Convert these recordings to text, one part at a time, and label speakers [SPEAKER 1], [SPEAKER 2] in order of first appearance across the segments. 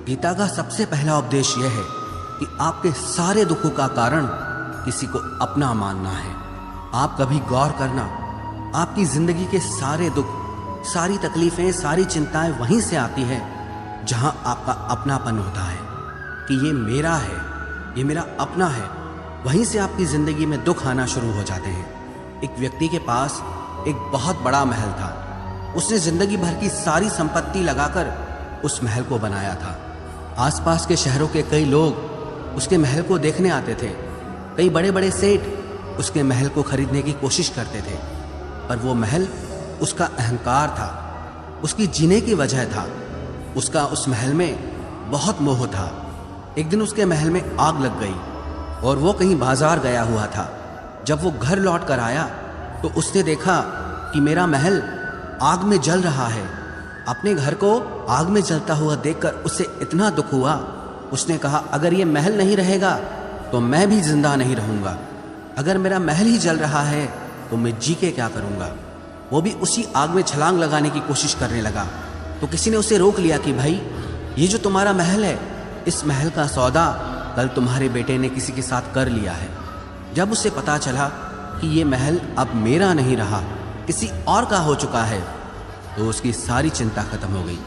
[SPEAKER 1] गीता का सबसे पहला उपदेश यह है कि आपके सारे दुखों का कारण किसी को अपना मानना है। आप कभी गौर करना, आपकी जिंदगी के सारे दुख, सारी तकलीफें, सारी चिंताएं वहीं से आती है जहां आपका अपनापन होता है कि ये मेरा है, ये मेरा अपना है। वहीं से आपकी जिंदगी में दुख आना शुरू हो जाते हैं। एक व्यक्ति के पास एक बहुत बड़ा महल था। उसने जिंदगी भर की सारी संपत्ति लगाकर उस महल को बनाया था। आसपास के शहरों के कई लोग उसके महल को देखने आते थे। कई बड़े बड़े सेठ उसके महल को खरीदने की कोशिश करते थे, पर वो महल उसका अहंकार था, उसकी जीने की वजह था। उसका उस महल में बहुत मोह था। एक दिन उसके महल में आग लग गई और वो कहीं बाजार गया हुआ था। जब वो घर लौट कर आया तो उसने देखा कि मेरा महल आग में जल रहा है। अपने घर को आग में जलता हुआ देखकर उसे इतना दुख हुआ। उसने कहा, अगर ये महल नहीं रहेगा तो मैं भी जिंदा नहीं रहूंगा। अगर मेरा महल ही जल रहा है तो मैं जी के क्या करूंगा। वो भी उसी आग में छलांग लगाने की कोशिश करने लगा। तो किसी ने उसे रोक लिया कि भाई, ये जो तुम्हारा महल है, इस महल का सौदा कल तुम्हारे बेटे ने किसी के साथ कर लिया है। जब उसे पता चला कि ये महल अब मेरा नहीं रहा, किसी और का हो चुका है, तो उसकी सारी चिंता खत्म हो गई।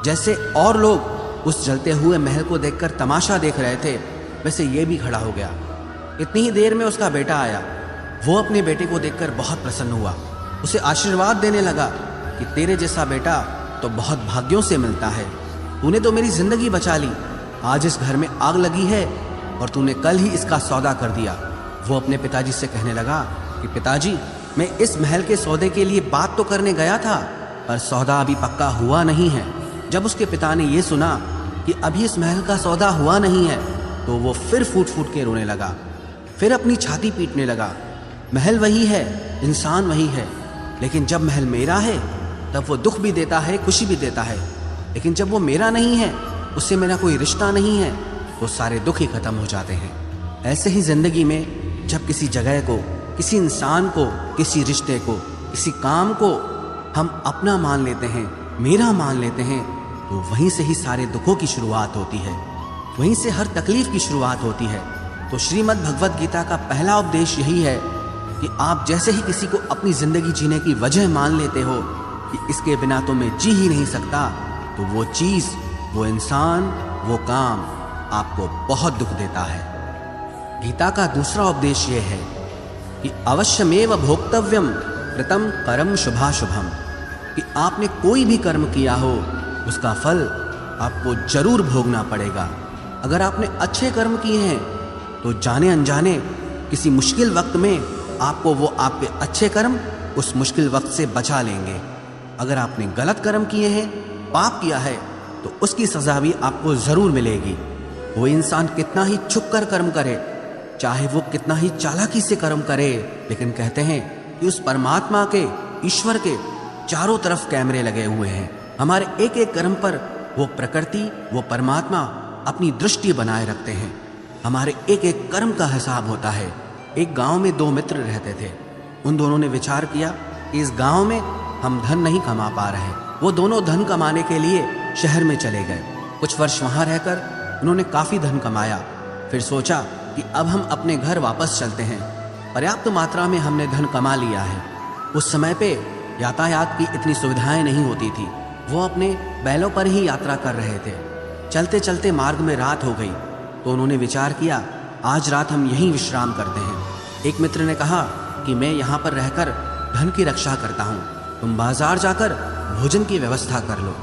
[SPEAKER 1] जैसे और लोग उस जलते हुए महल को देखकर तमाशा देख रहे थे, वैसे ये भी खड़ा हो गया। इतनी ही देर में उसका बेटा आया। वो अपने बेटे को देखकर बहुत प्रसन्न हुआ। उसे आशीर्वाद देने लगा कि तेरे जैसा बेटा तो बहुत भाग्यों से मिलता है। तूने तो मेरी जिंदगी बचा ली। आज इस घर में आग लगी है और तूने कल ही इसका सौदा कर दिया। वो अपने पिताजी से कहने लगा कि पिताजी, मैं इस महल के सौदे के लिए बात तो करने गया था, पर सौदा अभी पक्का हुआ नहीं है। जब उसके पिता ने यह सुना कि अभी इस महल का सौदा हुआ नहीं है, तो वो फिर फूट फूट के रोने लगा, फिर अपनी छाती पीटने लगा। महल वही है, इंसान वही है, लेकिन जब महल मेरा है तब वो दुख भी देता है, खुशी भी देता है। लेकिन जब वो मेरा नहीं है, उससे मेरा कोई रिश्ता नहीं है, तो सारे दुख ही खत्म हो जाते हैं। ऐसे ही जिंदगी में जब किसी जगह को, किसी इंसान को, किसी रिश्ते को, किसी काम को हम अपना मान लेते हैं, मेरा मान लेते हैं, तो वहीं से ही सारे दुखों की शुरुआत होती है, वहीं से हर तकलीफ की शुरुआत होती है। तो श्रीमद् भगवद गीता का पहला उपदेश यही है कि आप जैसे ही किसी को अपनी जिंदगी जीने की वजह मान लेते हो कि इसके बिना तो मैं जी ही नहीं सकता, तो वो चीज, वो इंसान, वो काम आपको बहुत दुख देता है। गीता का दूसरा उपदेश यह है कि अवश्यमेव भोक्तव्यम कृतम कर्म शुभाशुभम, कि आपने कोई भी कर्म किया हो उसका फल आपको जरूर भोगना पड़ेगा। अगर आपने अच्छे कर्म किए हैं तो जाने अनजाने किसी मुश्किल वक्त में आपको वो आपके अच्छे कर्म उस मुश्किल वक्त से बचा लेंगे। अगर आपने गलत कर्म किए हैं, पाप किया है, तो उसकी सजा भी आपको जरूर मिलेगी। वो इंसान कितना ही छुप कर कर्म करे, चाहे वो कितना ही चालाकी से कर्म करे, लेकिन कहते हैं कि उस परमात्मा के, ईश्वर के चारों तरफ कैमरे लगे हुए हैं। हमारे एक एक कर्म पर वो प्रकृति, वो परमात्मा अपनी दृष्टि बनाए रखते हैं। हमारे एक एक कर्म का हिसाब होता है। एक गांव में दो मित्र रहते थे। उन दोनों ने विचार किया कि इस गांव में हम धन नहीं कमा पा रहे। वो दोनों धन कमाने के लिए शहर में चले गए। कुछ वर्ष वहां रहकर उन्होंने काफी धन कमाया। फिर सोचा कि अब हम अपने घर वापस चलते हैं, पर्याप्त मात्रा में हमने धन कमा लिया है। उस समय पे यातायात की इतनी सुविधाएं नहीं होती थी। वो अपने बैलों पर ही यात्रा कर रहे थे। चलते चलते मार्ग में रात हो गई, तो उन्होंने विचार किया, आज रात हम यहीं विश्राम करते हैं। एक मित्र ने कहा कि मैं यहाँ पर रहकर धन की रक्षा करता हूँ, तुम बाजार जाकर भोजन की व्यवस्था कर लो।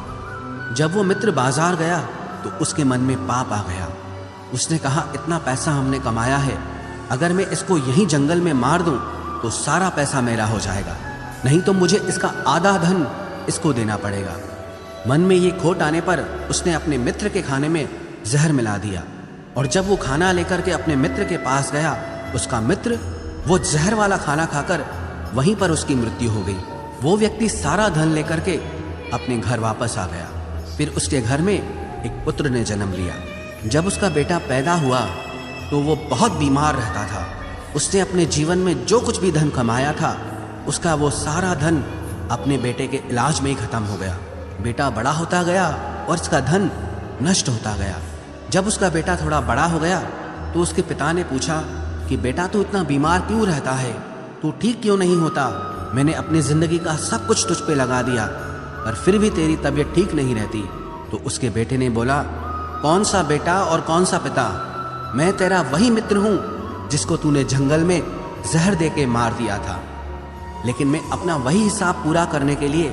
[SPEAKER 1] जब वो मित्र बाजार गया तो उसके मन में पाप आ गया। उसने कहा, इतना पैसा हमने कमाया है, अगर मैं इसको यहीं जंगल में मार दूं तो सारा पैसा मेरा हो जाएगा, नहीं तो मुझे इसका आधा धन इसको देना पड़ेगा। मन में ये खोट आने पर उसने अपने मित्र के खाने में जहर मिला दिया, और जब वो खाना लेकर के अपने मित्र के पास गया, उसका मित्र वो जहर वाला खाना खाकर वहीं पर उसकी मृत्यु हो गई। वो व्यक्ति सारा धन लेकर के अपने घर वापस आ गया। फिर उसके घर में एक पुत्र ने जन्म लिया। जब उसका बेटा पैदा हुआ तो वो बहुत बीमार रहता था। उसने अपने जीवन में जो कुछ भी धन कमाया था, उसका वो सारा धन अपने बेटे के इलाज में ही खत्म हो गया। बेटा बड़ा होता गया और इसका धन नष्ट होता गया। जब उसका बेटा थोड़ा बड़ा हो गया तो उसके पिता ने पूछा कि बेटा तू इतना बीमार क्यों रहता है, तू ठीक क्यों नहीं होता? मैंने अपनी जिंदगी का सब कुछ तुझ पे लगा दिया पर फिर भी तेरी तबीयत ठीक नहीं रहती। तो उसके बेटे ने बोला, कौन सा बेटा और कौन सा पिता? मैं तेरा वही मित्र हूं जिसको तूने जंगल में जहर दे के मार दिया था, लेकिन मैं अपना वही हिसाब पूरा करने के लिए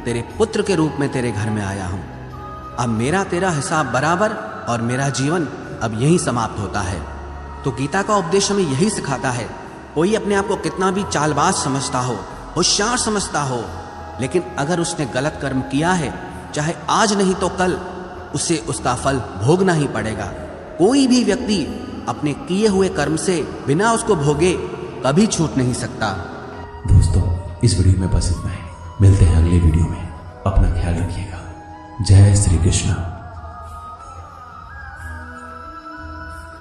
[SPEAKER 1] तेरे पुत्र के रूप में तेरे घर में आया हूं। अब मेरा तेरा हिसाब बराबर और मेरा जीवन अब यही समाप्त होता है। तो गीता का उपदेश हमें यही सिखाता है, कोई अपने आप को कितना भी चालबाज समझता हो, होशियार समझता हो, लेकिन अगर उसने गलत कर्म किया है, चाहे आज नहीं तो कल उसे उसका फल भोगना ही पड़ेगा। कोई भी व्यक्ति अपने किए हुए कर्म से बिना उसको भोगे कभी छूट नहीं सकता।
[SPEAKER 2] दोस्तों, इस वीडियो में बस इतना ही। मिलते हैं अगले वीडियो में। अपना ख्याल रखिएगा। जय श्री कृष्ण।